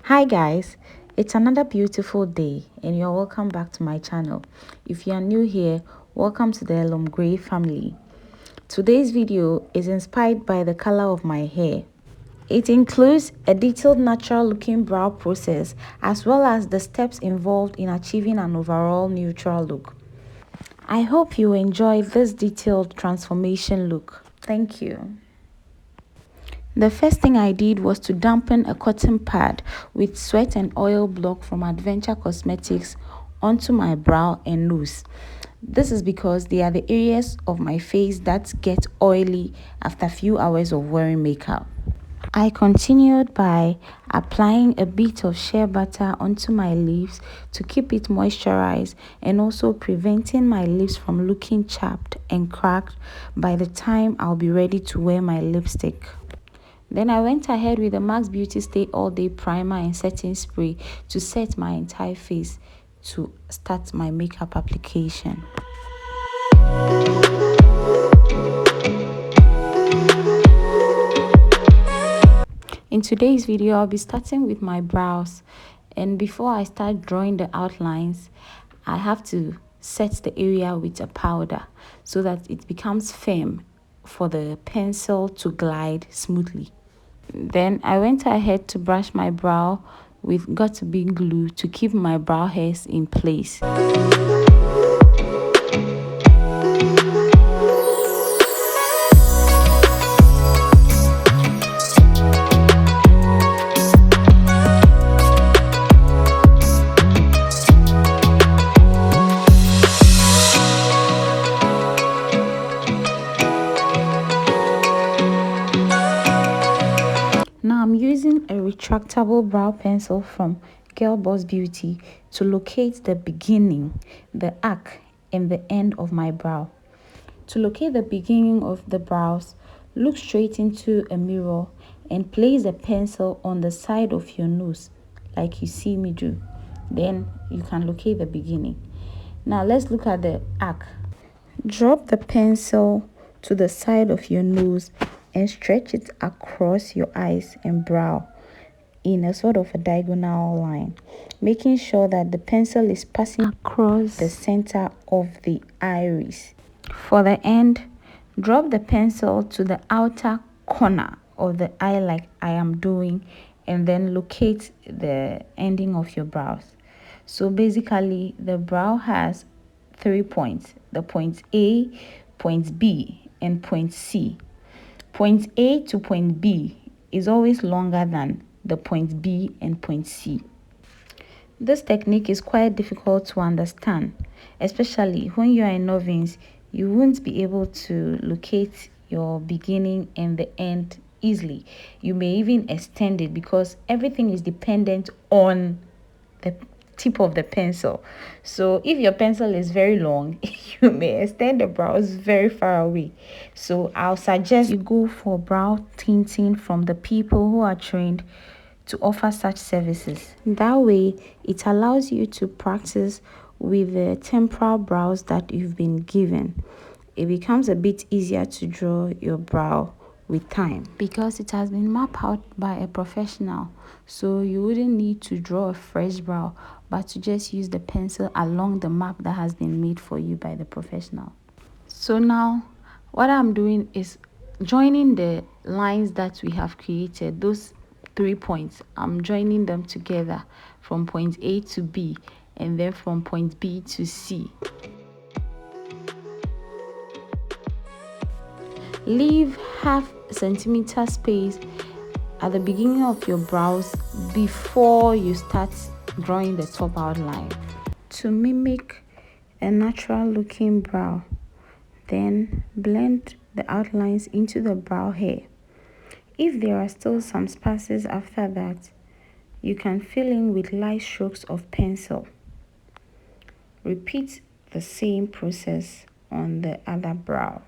Hi guys, it's another beautiful day and you're welcome back to my channel. If you are new here, welcome to the LiQWYD family. Today's video is inspired by the color of my hair. It includes a detailed natural looking brow process as well as the steps involved in achieving an overall neutral look. I hope you enjoy this detailed transformation look. Thank you. The first thing I did was to dampen a cotton pad with sweat and oil block from Adventure Cosmetics onto my brow and nose. This is because they are the areas of my face that get oily after a few hours of wearing makeup. I continued by applying a bit of shea butter onto my lips to keep it moisturized and also preventing my lips from looking chapped and cracked by the time I'll be ready to wear my lipstick. Then I went ahead with the Max Beauty Stay All Day Primer and Setting Spray to set my entire face to start my makeup application. In today's video, I'll be starting with my brows, and before I start drawing the outlines, I have to set the area with a powder so that it becomes firm for the pencil to glide smoothly. Then I went ahead to brush my brow with got-to-be glue to keep my brow hairs in place. Now I'm using a retractable brow pencil from Girl Boss Beauty to locate the beginning, the arc, and the end of my brow. To locate the beginning of the brows, look straight into a mirror and place the pencil on the side of your nose like you see me do. Then you can locate the beginning. Now let's look at the arc. Drop the pencil to the side of your nose and stretch it across your eyes and brow in a sort of a diagonal line, making sure that the pencil is passing across the center of the iris. For the end, drop the pencil to the outer corner of the eye like I am doing, and then locate the ending of your brows. So basically, the brow has 3 points: the point A, point B, and point C. Point A to point B is always longer than the point B and point C. This technique is quite difficult to understand, especially when you are a novice. You won't be able to locate your beginning and the end easily. You may even extend it because everything is dependent on the tip of the pencil. So if your pencil is very long, you may extend the brows very far away. So I'll suggest you go for brow tinting from the people who are trained to offer such services. That way it allows you to practice with the temporal brows that you've been given. It becomes a bit easier to draw your brow with time because it has been mapped out by a professional, so you wouldn't need to draw a fresh brow but to just use the pencil along the map that has been made for you by the professional. So now what I'm doing is joining the lines that we have created, those 3 points. I'm joining them together from point A to B and then from point B to C. Leave half centimeter space at the beginning of your brows before you start drawing the top outline to mimic a natural looking brow. Then blend the outlines into the brow hair. If there are still some spaces after that, you can fill in with light strokes of pencil. Repeat the same process on the other brow.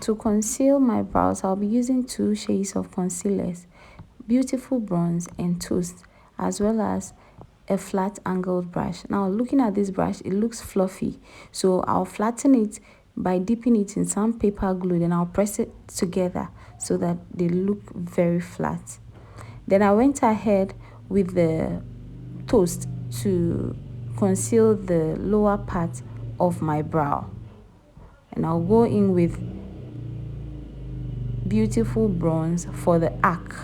to conceal my brows, I'll be using two shades of concealers, Beautiful Bronze and Toast, as well as a flat angled brush. Now looking at this brush, it looks fluffy, so I'll flatten it by dipping it in some paper glue, then I'll press it together so that they look very flat. Then I went ahead with the Toast to conceal the lower part of my brow, and I'll go in with Beautiful Bronze for the arc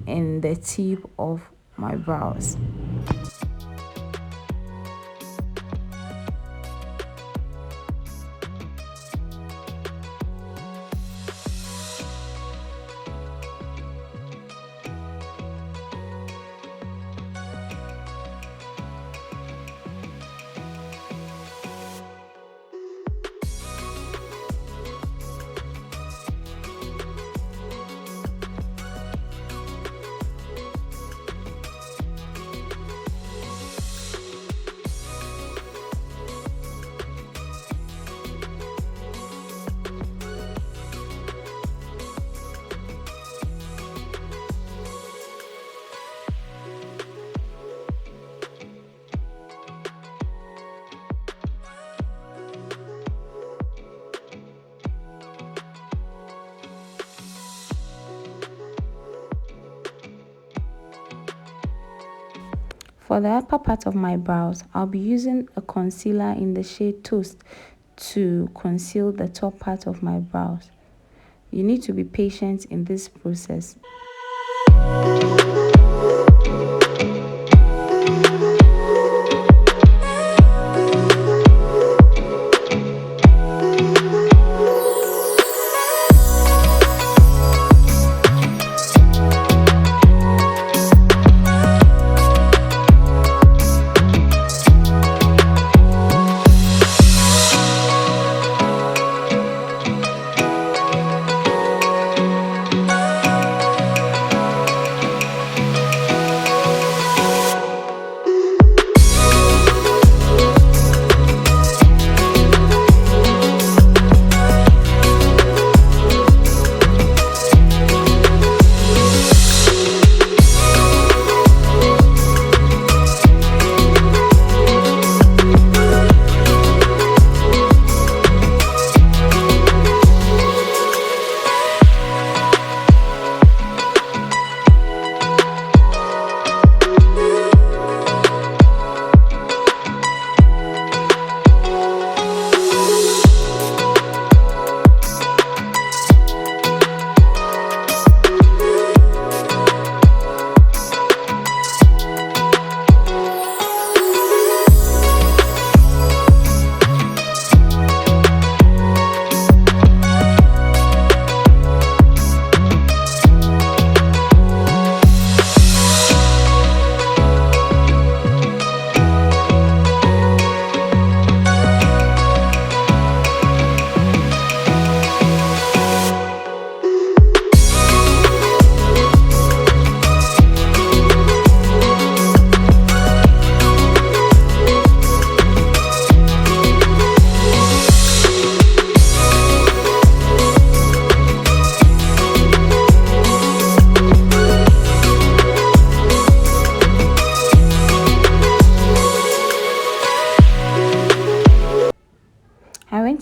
and the tip of my brows. For the upper part of my brows, I'll be using a concealer in the shade Toast to conceal the top part of my brows. You need to be patient in this process.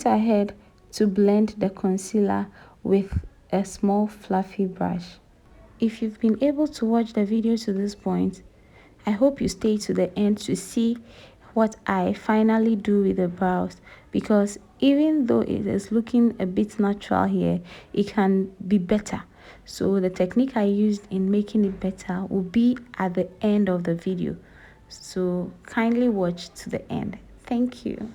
Ahead to blend the concealer with a small fluffy brush. If you've been able to watch the video to this point, I hope you stay to the end to see what I finally do with the brows, because even though it is looking a bit natural here, it can be better. So the technique I used in making it better will be at the end of the video, so kindly watch to the end. Thank you.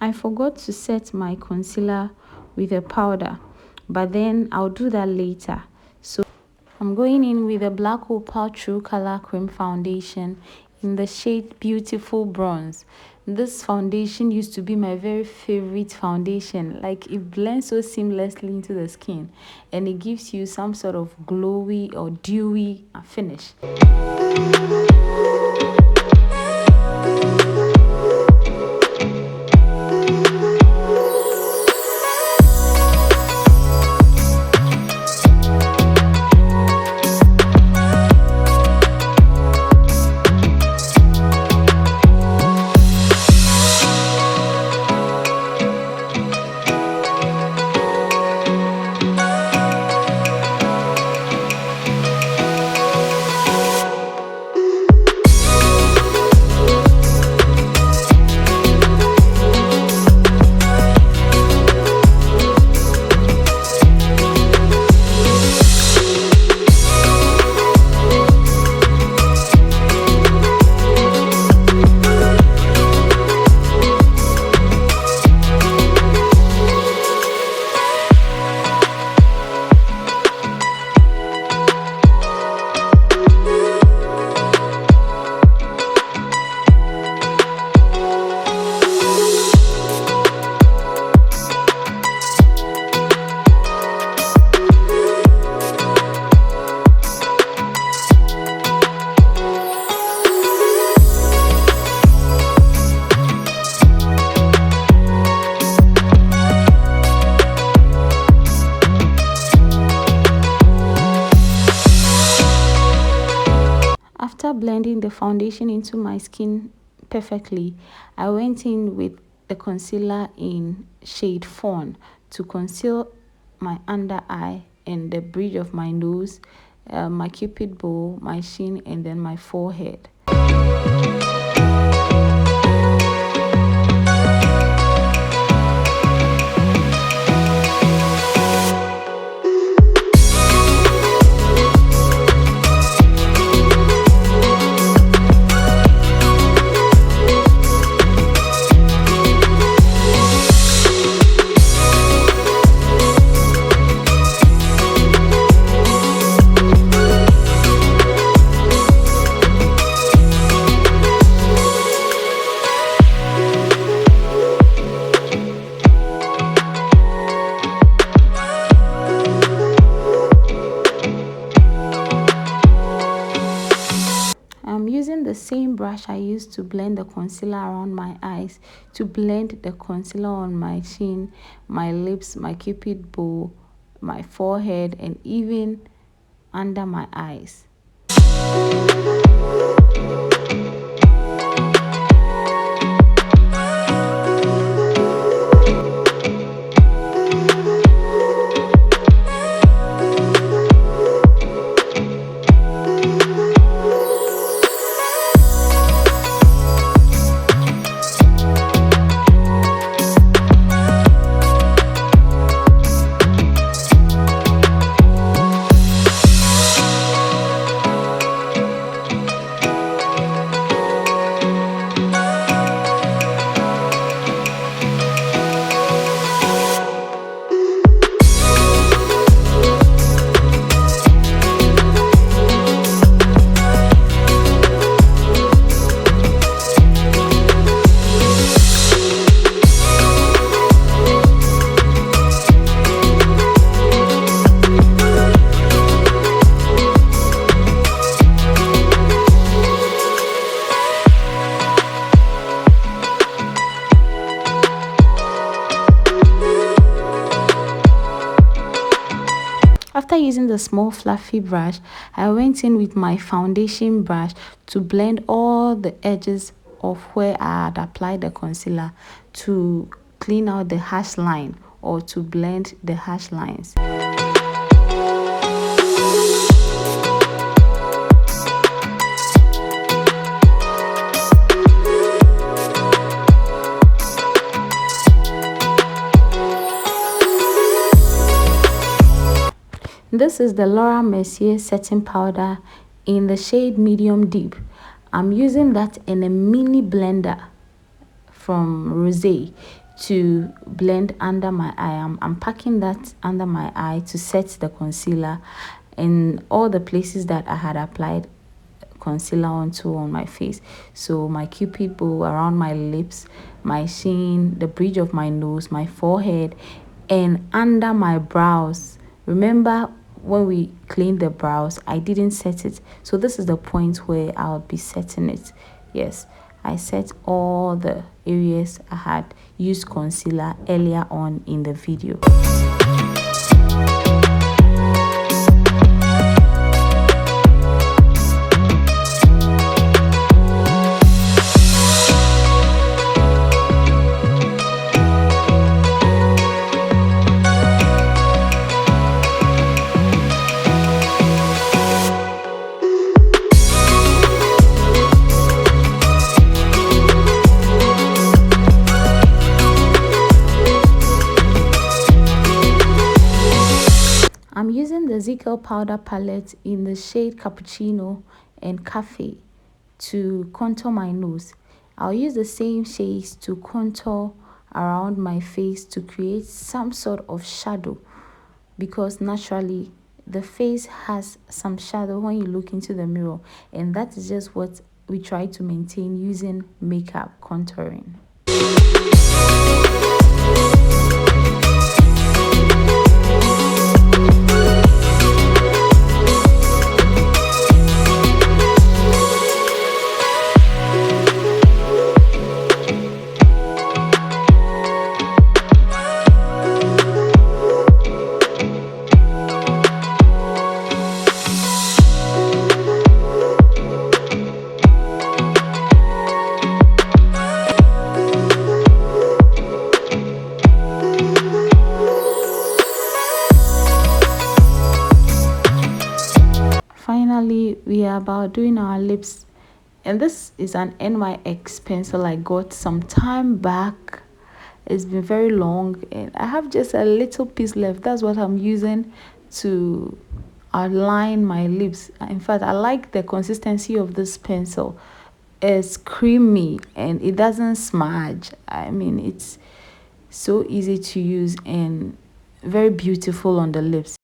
I forgot to set my concealer with a powder, but then I'll do that later. So I'm going in with a Black Opal True Color Cream Foundation in the shade Beautiful Bronze. This foundation used to be my very favorite foundation. Like, it blends so seamlessly into the skin and it gives you some sort of glowy or dewy finish. After blending the foundation into my skin perfectly, I went in with the concealer in shade Fawn to conceal my under eye and the bridge of my nose, my cupid bow, my chin, and then my forehead. I'm using the same brush I used to blend the concealer around my eyes to blend the concealer on my chin, my lips, my cupid bow, my forehead, and even under my eyes. After using the small fluffy brush, I went in with my foundation brush to blend all the edges of where I had applied the concealer to clean out the harsh line or to blend the harsh lines. This is the Laura Mercier setting powder in the shade medium deep. I'm using that in a mini blender from Rosé to blend under my eye. I'm packing that under my eye to set the concealer in all the places that I had applied concealer on my face. So my cupid bow around my lips, my chin, the bridge of my nose, my forehead, and under my brows. Remember, when we cleaned the brows, I didn't set it, so this is the point where I'll be setting it. Yes, I set all the areas I had used concealer earlier on in the video. I'm using the ZK powder palette in the shade Cappuccino and Cafe to contour my nose. I'll use the same shades to contour around my face to create some sort of shadow, because naturally the face has some shadow when you look into the mirror, and that is just what we try to maintain using makeup contouring. Finally, we are about doing our lips, and this is an NYX pencil I got some time back. It's been very long and I have just a little piece left. That's what I'm using to outline my lips. In fact, I like the consistency of this pencil. It's creamy and it doesn't smudge. I mean, it's so easy to use and very beautiful on the lips.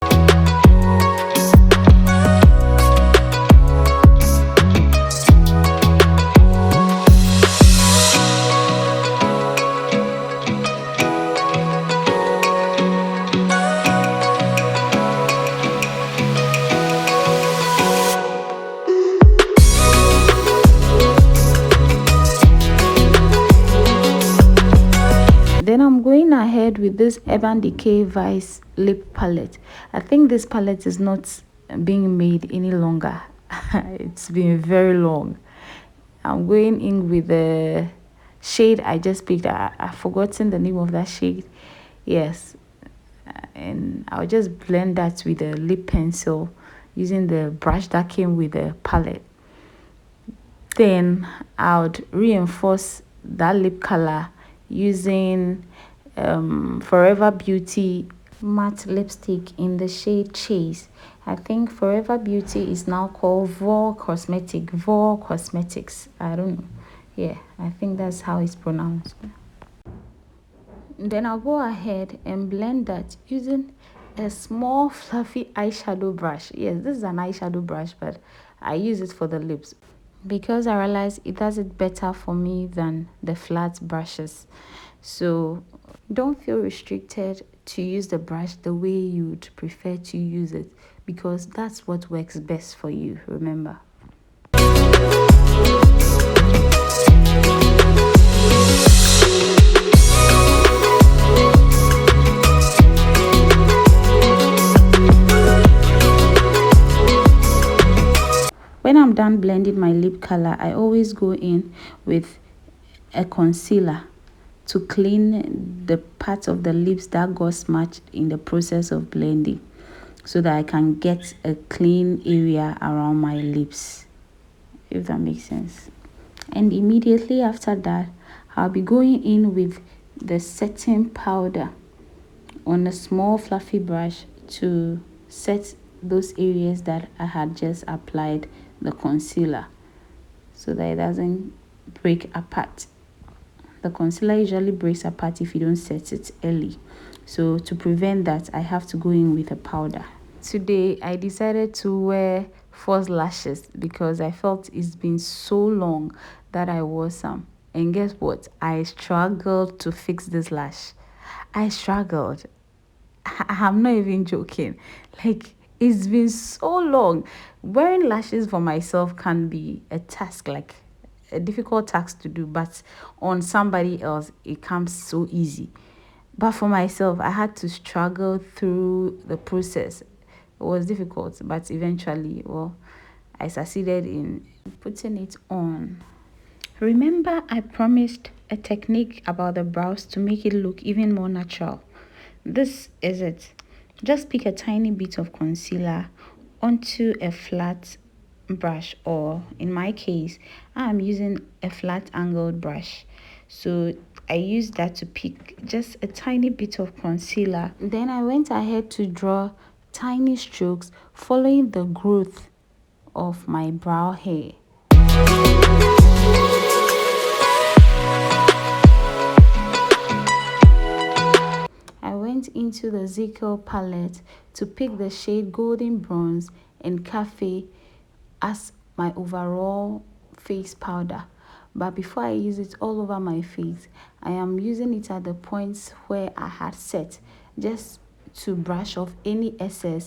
Then I'm going ahead with this Urban Decay Vice lip palette. I think this palette is not being made any longer. It's been very long. I'm going in with the shade I just picked. I've forgotten the name of that shade. Yes. And I'll just blend that with a lip pencil using the brush that came with the palette. Then I would reinforce that lip color using Forever Beauty matte lipstick in the shade Chase. I think Forever Beauty is now called Vor Cosmetics. I don't know. Yeah, I think that's how it's pronounced. Then I'll go ahead and blend that using a small fluffy eyeshadow brush. Yes, this is an eyeshadow brush, but I use it for the lips because I realize it does it better for me than the flat brushes. So don't feel restricted to use the brush the way you'd prefer to use it, because that's what works best for you, remember. When I'm done blending my lip color, I always go in with a concealer to clean the parts of the lips that got smudged in the process of blending, so that I can get a clean area around my lips, if that makes sense. And immediately after that, I'll be going in with the setting powder on a small fluffy brush to set those areas that I had just applied the concealer, so that it doesn't break apart. The concealer usually breaks apart if you don't set it early, so to prevent that, I have to go in with a powder. Today I decided to wear false lashes because I felt it's been so long that I wore some. And guess what? I struggled to fix this lash. I struggled. I'm not even joking. Like, it's been so long. Wearing lashes for myself can be a task, like a difficult task to do, but on somebody else, it comes so easy. But for myself, I had to struggle through the process. It was difficult, but eventually, well, I succeeded in putting it on. Remember, I promised a technique about the brows to make it look even more natural. This is it. Just pick a tiny bit of concealer onto a flat brush, or in my case, I'm using a flat angled brush. So I used that to pick just a tiny bit of concealer. Then I went ahead to draw tiny strokes following the growth of my brow hair. I went into the ZK palette to pick the shade Golden Bronze and Cafe as my overall face powder. But before I use it all over my face, I am using it at the points where I had set, just to brush off any excess.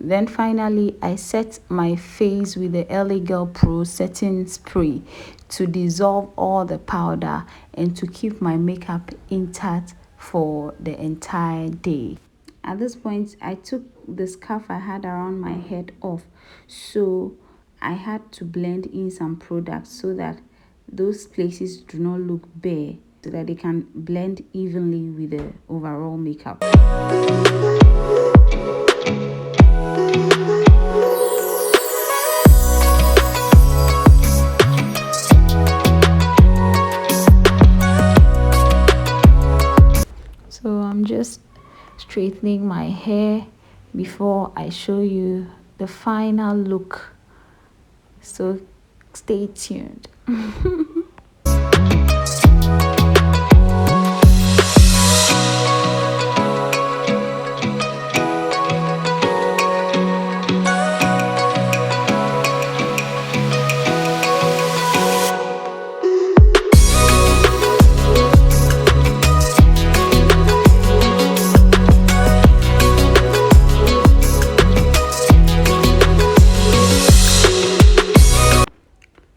Then finally, I set my face with the LiQWYD Pro setting spray to dissolve all the powder and to keep my makeup intact for the entire day. At this point, I took the scarf I had around my head off, so I had to blend in some products so that those places do not look bare, so that they can blend evenly with the overall makeup. So I'm just straightening my hair before I show you the final look. So stay tuned.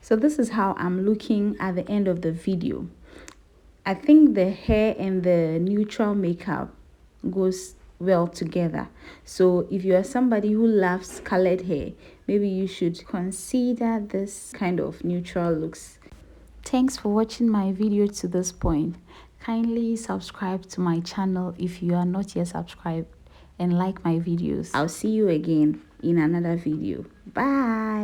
So this is how I'm looking at the end of the video. I think the hair and the neutral makeup goes well together. So if you are somebody who loves colored hair, maybe you should consider this kind of neutral looks. Thanks for watching my video to this point. Kindly subscribe to my channel if you are not yet subscribed, and like my videos. I'll see you again in another video. Bye.